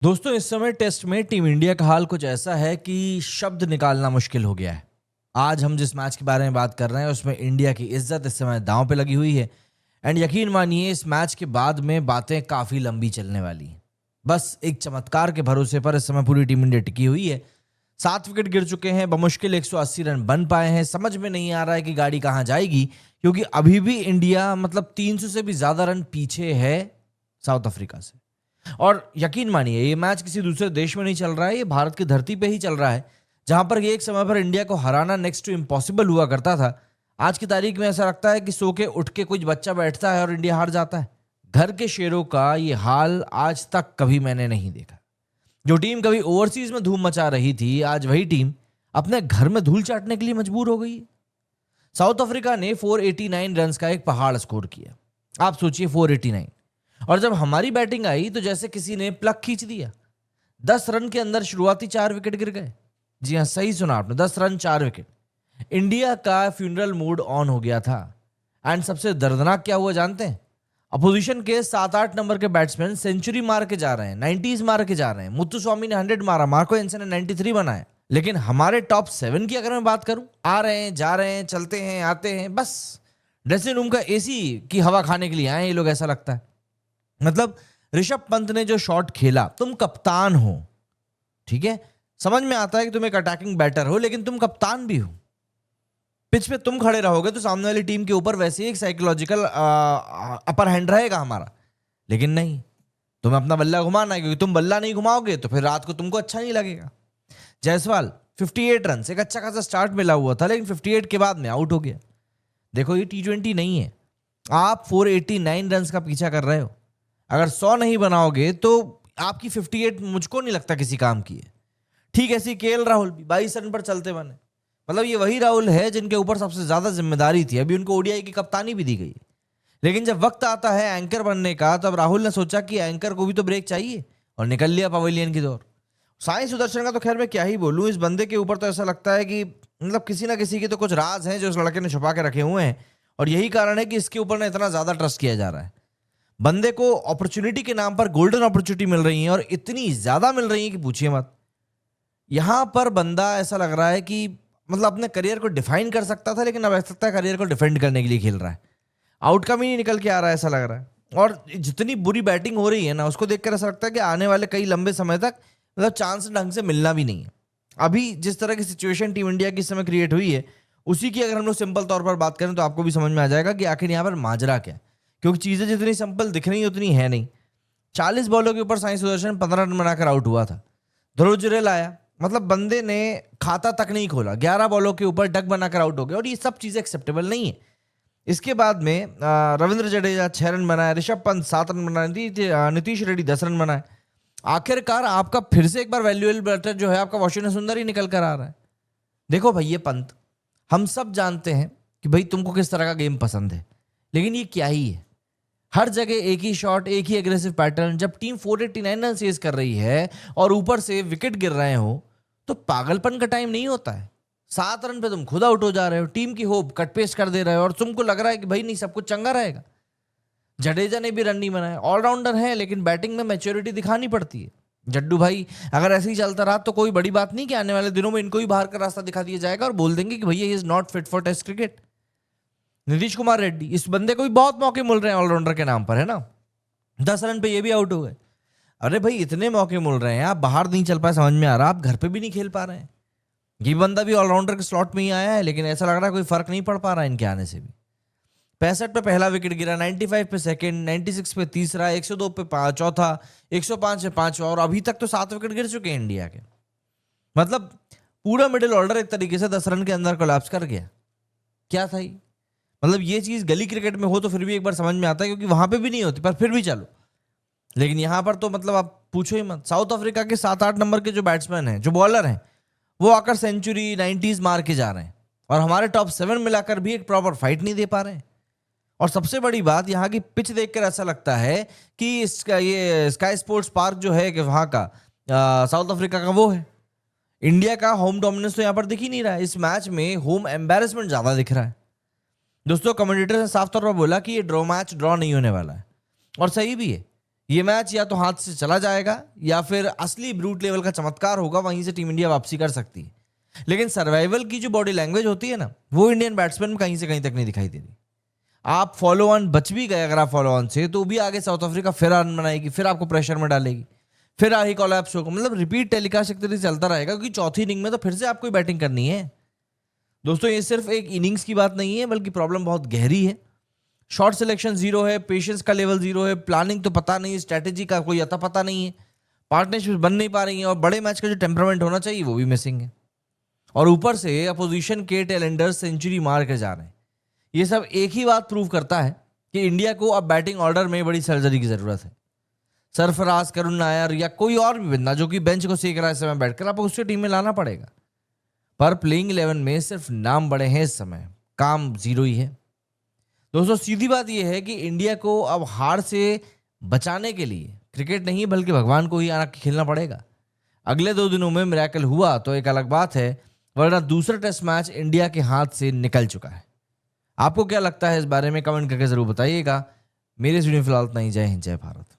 दोस्तों इस समय टेस्ट में टीम इंडिया का हाल कुछ ऐसा है कि शब्द निकालना मुश्किल हो गया है। आज हम जिस मैच के बारे में बात कर रहे हैं उसमें इंडिया की इज्जत इस समय दांव पे लगी हुई है। एंड यकीन मानिए इस मैच के बाद में बातें काफ़ी लंबी चलने वाली हैं। बस एक चमत्कार के भरोसे पर इस समय पूरी टीम इंडिया टिकी हुई है। 7 विकेट गिर चुके हैं, बमुश्किल 180 रन बन पाए हैं। समझ में नहीं आ रहा है कि गाड़ी कहाँ जाएगी, क्योंकि अभी भी इंडिया 300 से भी ज़्यादा रन पीछे है साउथ अफ्रीका से। और यकीन मानिए ये मैच किसी दूसरे देश में नहीं चल रहा है, ये भारत की धरती पे ही चल रहा है, जहां पर एक समय पर इंडिया को हराना नेक्स्ट टू इम्पॉसिबल हुआ करता था। आज की तारीख में ऐसा लगता है कि सो के उठ के कुछ बच्चा बैठता है और इंडिया हार जाता है। घर के शेरों का ये हाल आज तक कभी मैंने नहीं देखा। जो टीम कभी ओवरसीज में धूम मचा रही थी, आज वही टीम अपने घर में धूल चाटने के लिए मजबूर हो गई है। साउथ अफ्रीका ने 489 रन का एक पहाड़ स्कोर किया। आप सोचिए 489। और जब हमारी बैटिंग आई तो जैसे किसी ने प्लग खींच दिया। 10 रन के अंदर शुरुआती 4 विकेट गिर गए। जी हाँ, सही सुना आपने, 10 रन 4 विकेट। इंडिया का फ्यूनरल मूड ऑन हो गया था। एंड सबसे दर्दनाक क्या हुआ जानते हैं? अपोजिशन के 7-8 नंबर के बैट्समैन सेंचुरी मार के जा रहे हैं, 90s मार के जा रहे हैं। मुत्तुस्वामी ने 100 मारा, मार्को एंसन ने 93 बनाया। लेकिन हमारे टॉप 7 की अगर मैं बात करूं, आ रहे हैं, जा रहे हैं, चलते हैं, आते हैं, बस ड्रेसिंग रूम का एसी की हवा खाने के लिए आए ये लोग, ऐसा लगता है। ऋषभ पंत ने जो शॉट खेला, तुम कप्तान हो, ठीक है, समझ में आता है कि तुम एक अटैकिंग बैटर हो, लेकिन तुम कप्तान भी हो। पिच पे तुम खड़े रहोगे तो सामने वाली टीम के ऊपर वैसे ही एक साइकोलॉजिकल अपर हैंड रहेगा हमारा। लेकिन नहीं, तुम्हें अपना बल्ला घुमाना है, क्योंकि तुम बल्ला नहीं घुमाओगे तो फिर रात को तुमको अच्छा नहीं लगेगा। जायसवाल 58 रन, एक अच्छा खासा स्टार्ट मिला हुआ था, लेकिन 58 के बाद में आउट हो गया। देखो ये T20 नहीं है, आप 489 रन का पीछा कर रहे हो। अगर 100 नहीं बनाओगे तो आपकी 58 मुझको नहीं लगता किसी काम की है। ठीक ऐसी केएल राहुल भी 22 रन पर चलते बने। ये वही राहुल है जिनके ऊपर सबसे ज्यादा जिम्मेदारी थी। अभी उनको ओडीआई की कप्तानी भी दी गई है। लेकिन जब वक्त आता है एंकर बनने का, तब राहुल ने सोचा कि एंकर को भी तो ब्रेक चाहिए और निकल लिया पवेलियन की दौर। साई सुदर्शन का तो खैर मैं क्या ही बोलूं, इस बंदे के ऊपर तो ऐसा लगता है कि किसी ना किसी के तो कुछ राज हैं जो उस लड़के ने छुपा के रखे हुए हैं, और यही कारण है कि इसके ऊपर ना इतना ज्यादा ट्रस्ट किया जा रहा है। बंदे को अपॉर्चुनिटी के नाम पर गोल्डन अपॉर्चुनिटी मिल रही है, और इतनी ज्यादा मिल रही है कि पूछिए मत। यहां पर बंदा ऐसा लग रहा है कि अपने करियर को डिफाइन कर सकता था, लेकिन अब ऐसा लगता है करियर को डिफेंड करने के लिए खेल रहा है। आउटकम ही नहीं निकल के आ रहा है, ऐसा लग रहा है। और जितनी बुरी बैटिंग हो रही है ना, उसको देखकर ऐसा लगता है कि आने वाले कई लंबे समय तक चांस ढंग से मिलना भी नहीं है। अभी जिस तरह की सिचुएशन टीम इंडिया की इस समय क्रिएट हुई है, उसी की अगर हम लोग सिंपल तौर पर बात करें तो आपको भी समझ में आ जाएगा कि आखिर यहाँ पर माजरा क्या है। क्योंकि चीजें जितनी सिंपल दिख रही उतनी है नहीं। 40 बॉलों के ऊपर साई सुदर्शन 15 रन बनाकर आउट हुआ था। ध्रुव जुरैल आया, बंदे ने खाता तक नहीं खोला, 11 बॉलों के ऊपर डक बनाकर आउट हो गया, और ये सब चीजें एक्सेप्टेबल नहीं है। इसके बाद में रविंद्र जडेजा 6 रन बनाया, ऋषभ पंत 7 रन बनाए, नीतीश रेड्डी 10 रन बनाए। आखिरकार आपका फिर से एक बार वैल्यूएबल बैटर जो है आपका वाशिंगटन सुंदर ही निकल कर आ रहा है। देखो भाई, ये पंत, हम सब जानते हैं कि भाई तुमको किस तरह का गेम पसंद है, लेकिन ये क्या ही है? हर जगह एक ही शॉट, एक ही एग्रेसिव पैटर्न। जब टीम 489 रन चेज कर रही है और ऊपर से विकेट गिर रहे हो, तो पागलपन का टाइम नहीं होता है। 7 रन पे तुम खुद आउट हो जा रहे हो, टीम की होप कट पेस्ट कर दे रहे हो, और तुमको लग रहा है कि भाई नहीं, सब कुछ चंगा रहेगा। जडेजा ने भी रन नहीं बनाया, ऑलराउंडर है, लेकिन बैटिंग में मैच्योरिटी दिखानी पड़ती है। जड्डू भाई अगर ऐसे ही चलता रहा तो कोई बड़ी बात नहीं कि आने वाले दिनों में इनको ही बाहर का रास्ता दिखा दिया जाएगा और बोल देंगे कि भैया he is not fit for test cricket. Nitish Kumar Reddy, इस बंदे को भी बहुत मौके मिल रहे हैं ऑलराउंडर के नाम पर, है ना। 10 रन पे ये भी आउट हो गए। अरे भाई, इतने मौके मिल रहे हैं, आप बाहर नहीं चल पाए, समझ में आ रहा, आप घर पे भी नहीं खेल पा रहे हैं। ये बंदा भी ऑलराउंडर के स्लॉट में ही आया है, लेकिन ऐसा लग रहा है कोई फर्क नहीं पड़ पा रहा है इनके आने से भी। 65 पे पहला विकेट गिरा, 95 पे सेकंड, 96 पे तीसरा, 102 पे चौथा, 105 पे पांचवा, और अभी तक तो 7 विकेट गिर चुके हैं इंडिया के। पूरा मिडिल ऑर्डर एक तरीके से 10 रन के अंदर कोलैप्स कर गया। क्या था ये? ये चीज गली क्रिकेट में हो तो फिर भी एक बार समझ में आता है, क्योंकि वहां पे भी नहीं होती, पर फिर भी चलो। लेकिन यहां पर तो आप पूछो ही मत। साउथ अफ्रीका के 7-8 नंबर के जो बैट्समैन हैं, जो बॉलर हैं, वो आकर सेंचुरी 90s मार के जा रहे हैं, और हमारे टॉप 7 मिलाकर भी एक प्रॉपर फाइट नहीं दे पा रहे हैं। और सबसे बड़ी बात, यहाँ की पिच देखकर ऐसा लगता है कि इसका ये स्काई स्पोर्ट्स पार्क जो है कि वहाँ का साउथ अफ्रीका का वो है। इंडिया का होम डोमिनेंस तो यहाँ पर दिख ही नहीं रहा है। इस मैच में होम एम्बैरेसमेंट ज्यादा दिख रहा है। दोस्तों, कमेंटेटर ने साफ तौर पर बोला कि ये ड्रॉ मैच ड्रॉ नहीं होने वाला है, और सही भी है। ये मैच या तो हाथ से चला जाएगा या फिर असली ब्रूट लेवल का चमत्कार होगा, वहीं से टीम इंडिया वापसी कर सकती है। लेकिन सर्वाइवल की जो बॉडी लैंग्वेज होती है ना, वो इंडियन बैट्समैन में कहीं से कहीं तक नहीं दिखाई देती। आप फॉलो ऑन बच भी गए, अगर आप फॉलो ऑन से, तो भी आगे साउथ अफ्रीका फिर रन बनाएगी, फिर आपको प्रेशर में डालेगी, फिर आही कॉलैप्स होगा, मतलब रिपीट टेलीकास्ट एक तरह से चलता रहेगा, क्योंकि चौथी इनिंग में तो फिर से आपको बैटिंग करनी है। दोस्तों, ये सिर्फ एक इनिंग्स की बात नहीं है, बल्कि प्रॉब्लम बहुत गहरी है। शॉट सिलेक्शन जीरो है, पेशेंस का लेवल जीरो है, प्लानिंग तो पता नहीं, स्ट्रैटेजी का कोई अता पता नहीं है, पार्टनरशिप बन नहीं पा रही है, और बड़े मैच का जो टेम्परामेंट होना चाहिए वो भी मिसिंग है। और ऊपर से अपोजिशन के टेलेंडर्स सेंचुरी मार के जा रहे हैं। ये सब एक ही बात प्रूव करता है कि इंडिया को अब बैटिंग ऑर्डर में बड़ी सर्जरी की जरूरत है। सरफराज, करुण नायर या कोई और भी बंदा जो कि बेंच को सीख रहा है इस समय बैठकर, आपको उससे टीम में लाना पड़ेगा। पर प्लेइंग 11 में सिर्फ नाम बड़े हैं, इस समय काम जीरो ही है। दोस्तों, सीधी बात यह है कि इंडिया को अब हार से बचाने के लिए क्रिकेट नहीं बल्कि भगवान को ही आना खेलना पड़ेगा। अगले 2 दिनों में मिरेकल हुआ तो एक अलग बात है, वरना दूसरा टेस्ट मैच इंडिया के हाथ से निकल चुका है। आपको क्या लगता है इस बारे में कमेंट करके जरूर बताइएगा। मेरे वीडियो फिलहाल इतना ही। जय हिंद, जय भारत।